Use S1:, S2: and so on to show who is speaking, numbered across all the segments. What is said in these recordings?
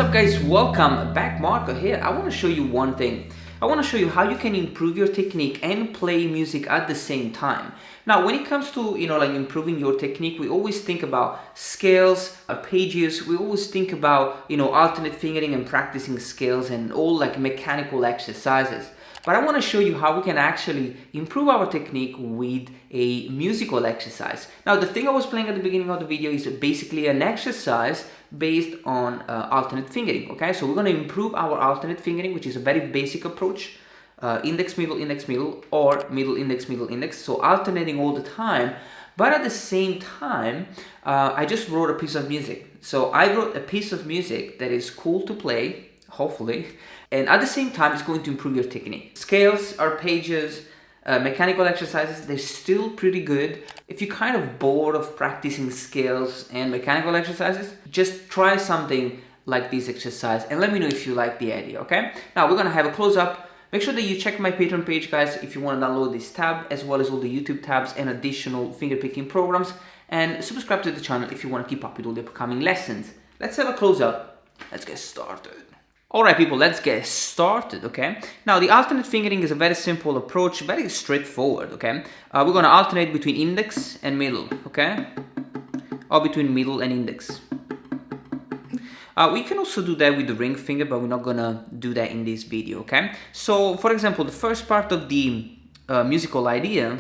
S1: up guys, welcome back. Marco here. I want to show you one thing. I want to show you how you can improve your technique and play music at the same time. Now when it comes to like improving your technique, we always think about scales, arpeggios. We always think about alternate fingering and practicing scales and all like mechanical exercises. But I want to show you how we can actually improve our technique with a musical exercise. Now the thing I was playing at the beginning of the video is basically an exercise based on alternate fingering. Okay, so we're going to improve our alternate fingering, which is a very basic approach. Index, middle, or middle, index. So alternating all the time. But at the same time, I just wrote a piece of music. So I wrote a piece of music that is cool to play, hopefully. And at the same time, it's going to improve your technique. Scales, arpeggios, mechanical exercises, they're still pretty good. If you're kind of bored of practicing scales and mechanical exercises, just try something like this exercise and let me know if you like the idea, okay? Now we're gonna have a close-up. Make sure that you check my Patreon page, guys, if you want to download this tab, as well as all the YouTube tabs and additional fingerpicking programs. And subscribe to the channel if you want to keep up with all the upcoming lessons. Let's have a close-up. Let's get started. Alright people, let's get started, okay? Now the alternate fingering is a very simple approach, very straightforward, okay? We're going to alternate between index and middle, okay? Or between middle and index. We can also do that with the ring finger, but we're not going to do that in this video, okay? So, for example, the first part of the musical idea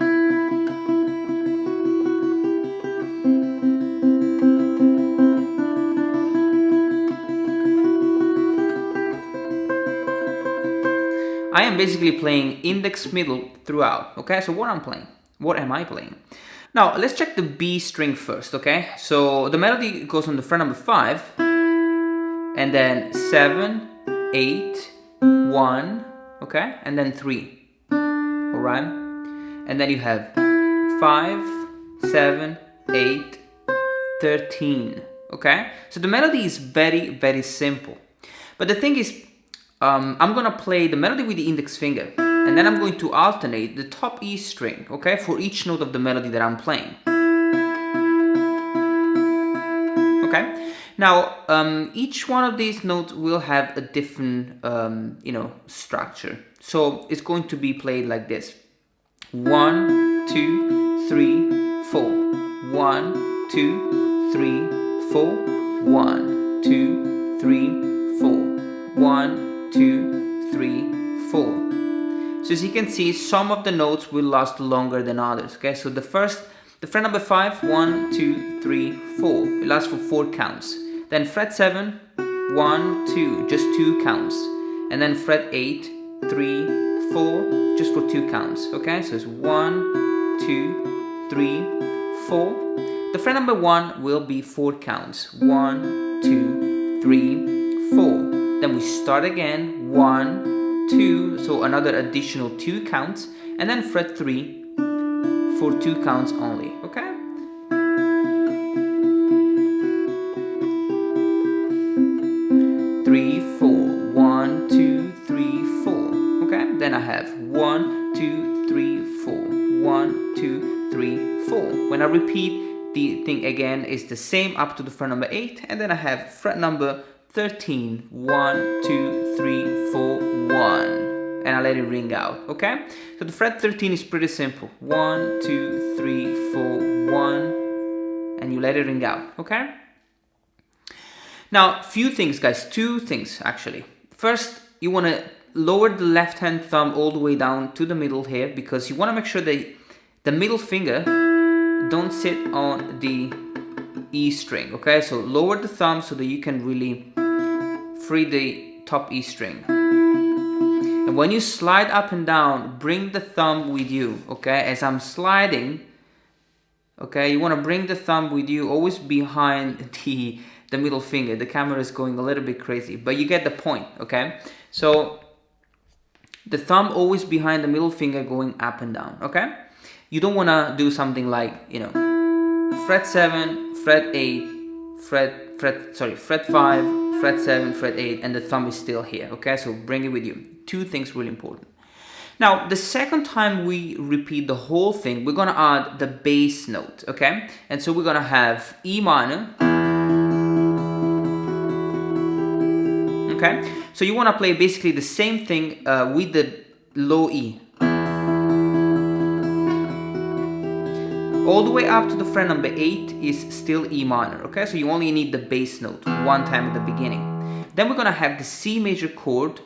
S1: I am basically playing index middle throughout, okay? So what am I playing? Now, let's check the B string first, okay? So the melody goes on the fret number 5, and then 7, 8, 1, okay? And then 3, all right? And then you have 5, 7, 8, 13, okay? So the melody is very, very simple. But the thing is, I'm gonna play the melody with the index finger, and then I'm going to alternate the top E string, okay, for each note of the melody that I'm playing. Okay, now each one of these notes will have a different, structure. So it's going to be played like this: 1, 2, 3, 4. 1, 2, 3, 4. 1, 2, 3, 4. 1, 2, 3, 4. So as you can see, some of the notes will last longer than others. Okay, so the fret number 5, 1, 2, 3, 4. It lasts for 4 counts. Then fret 7, 1, 2, just 2 counts. And then fret 8, 3, 4, just for 2 counts. Okay, so it's 1, 2, 3, 4. The fret number 1 will be 4 counts. 1, 2, 3, 4. Then we start again, 1, 2, so another additional 2 counts, and then fret 3 for 2 counts only, okay? Three, 4, 1, 2, 3, 4, okay? Then I have 1, 2, 3, 4, 1, 2, 3, 4. When I repeat, the thing again is the same up to the fret number 8, and then I have fret number 13, 1, 2, 3, 4, 1, and I let it ring out, okay? So the fret 13 is pretty simple. 1, 2, 3, 4, 1, and you let it ring out, okay? Now, few things, guys, 2 things actually. First, you want to lower the left hand thumb all the way down to the middle here, because you want to make sure that the middle finger don't sit on the E string, okay? So lower the thumb so that you can really free the top E string. And when you slide up and down, bring the thumb with you, okay? As I'm sliding, okay, you want to bring the thumb with you, always behind the middle finger. The camera is going a little bit crazy, but you get the point, okay? So the thumb always behind the middle finger going up and down, okay? You don't want to do something like, fret 7, fret 8, fret 5, fret 7, fret 8, and the thumb is still here, okay? So bring it with you. 2 things really important. Now, the second time we repeat the whole thing, we're gonna add the bass note, okay? And so we're gonna have E minor, Okay, so you want to play basically the same thing with the low E. All the way up to the fret number 8 is still E minor, okay? So you only need the bass note one time at the beginning. Then we're gonna have the C major chord,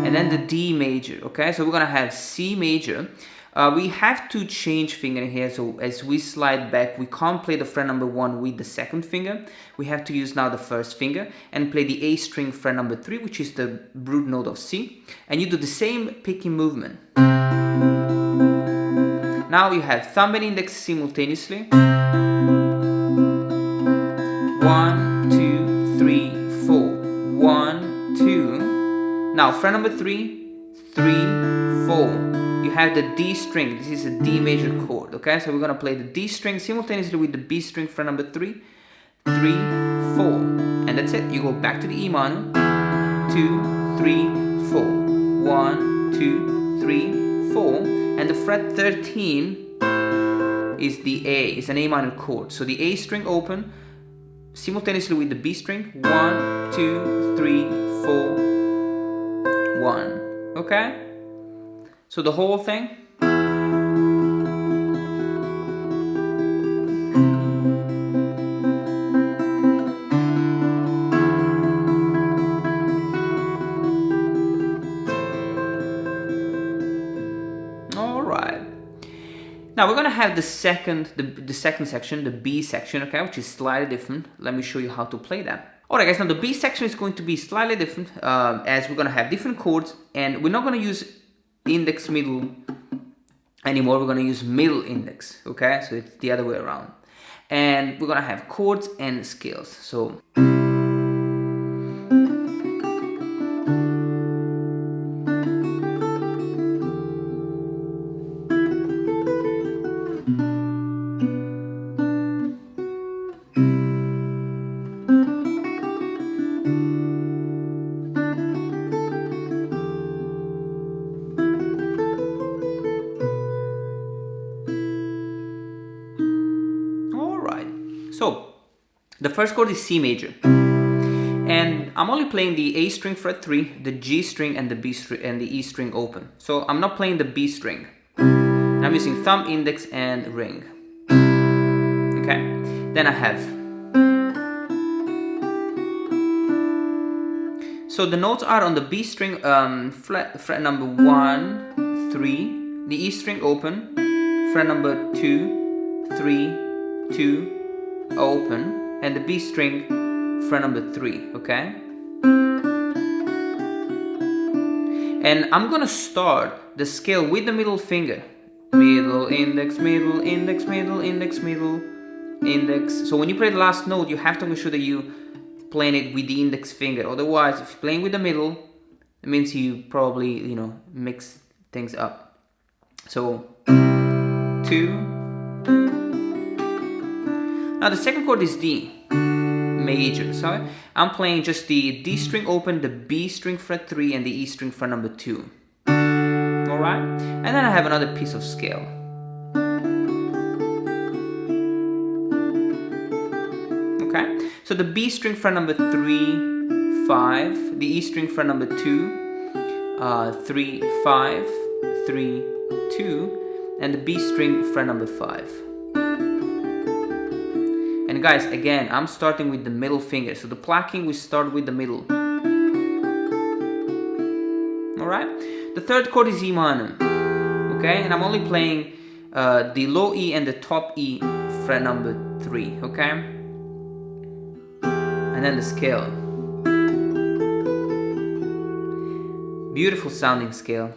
S1: and then the D major, okay? So we're gonna have C major. We have to change finger here, so as we slide back, we can't play the fret number 1 with the second finger. We have to use now the first finger and play the A string fret number 3, which is the root note of C. And you do the same picking movement. Now you have thumb and index simultaneously. 1, 2, 3, 4. 1, 2. Now fret number 3, 3, 4. You have the D string. This is a D major chord, okay? So we're gonna play the D string simultaneously with the B string fret number 3, 3, 4. And that's it. You go back to the E minor. 2, 3, 4. 1, 2, 3, 4. And the fret 13 is the A, it's an A minor chord. So the A string open simultaneously with the B string. 1, 2, 3, 4, 1. Okay? So the whole thing. Now we're gonna have the second section, the B section, okay, which is slightly different. Let me show you how to play that. Alright guys, now the B section is going to be slightly different as we're gonna have different chords, and we're not gonna use index middle anymore, we're gonna use middle index, okay, so it's the other way around. And we're gonna have chords and scales. So the first chord is C major, and I'm only playing the A string fret 3, the G string, and the B string and the E string open. So I'm not playing the B string. I'm using thumb, index, and ring. Okay. Then I have. So the notes are on the B string, fret number 1, 3, the E string open, fret number 2, 3, 2, open. And the B string, fret number 3, okay? And I'm gonna start the scale with the middle finger. Middle, index, middle, index, middle, index, middle, index. So when you play the last note, you have to make sure that you playing it with the index finger. Otherwise, if you're playing with the middle, it means you probably, mix things up. So, 2. Now the second chord is D major, so I'm playing just the D string open, the B string fret 3, and the E string fret number 2. Alright? And then I have another piece of scale. Okay? So the B string fret number 3, 5, the E string fret number 2, 3, 5, 3, 2, and the B string fret number 5. And guys, again, I'm starting with the middle finger. So the plucking, we start with the middle. Alright? The third chord is E minor. Okay? And I'm only playing the low E and the top E fret number 3. Okay? And then the scale. Beautiful sounding scale.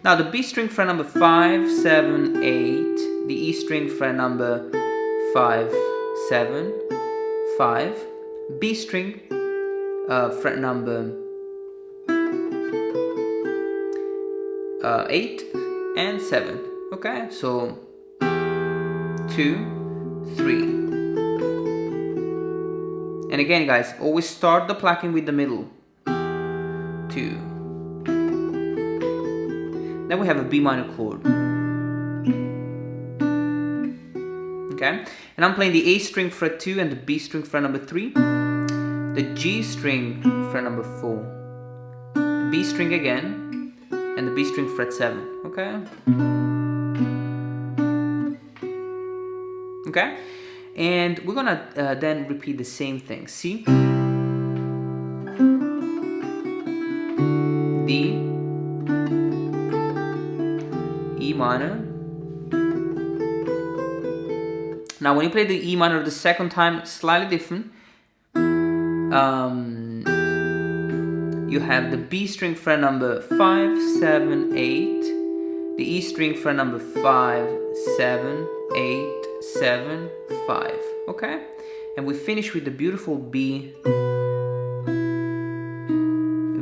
S1: Now the B string fret number 5, 7, 8. The E string fret number 5, 7, 5, B string, fret number 8 and 7. Okay, so 2, 3. And again, guys, always start the plucking with the middle. 2. Then we have a B minor chord. Okay, And I'm playing the A string fret 2 and the B string fret number 3, the G string fret number 4, the B string again, and the B string fret 7, okay? Okay? And we're gonna then repeat the same thing. C, D, E minor. Now when you play the E minor the second time, slightly different. You have the B string fret number 5, 7, 8, the E string fret number 5, 7, 8, 7, 5, okay? And we finish with the beautiful B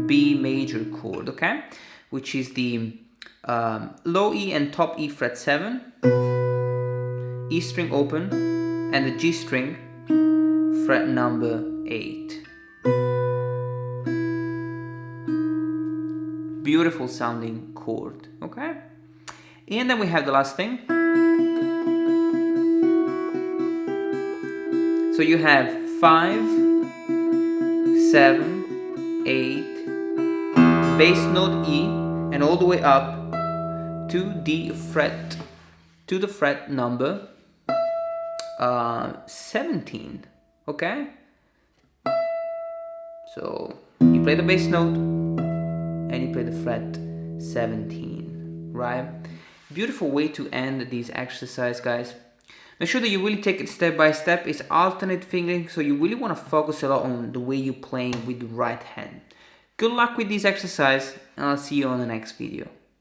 S1: major chord, okay? Which is the low E and top E fret 7, E string open, and the G string fret number 8. Beautiful sounding chord, okay? And then we have the last thing. So you have 5, 7, 8, bass note E, and all the way up to the fret number 17, okay? So you play the bass note and you play the fret 17, right? Beautiful way to end this exercise, guys. Make sure that you really take it step by step. It's alternate fingering, so you really want to focus a lot on the way you're playing with the right hand. Good luck with this exercise, and I'll see you on the next video.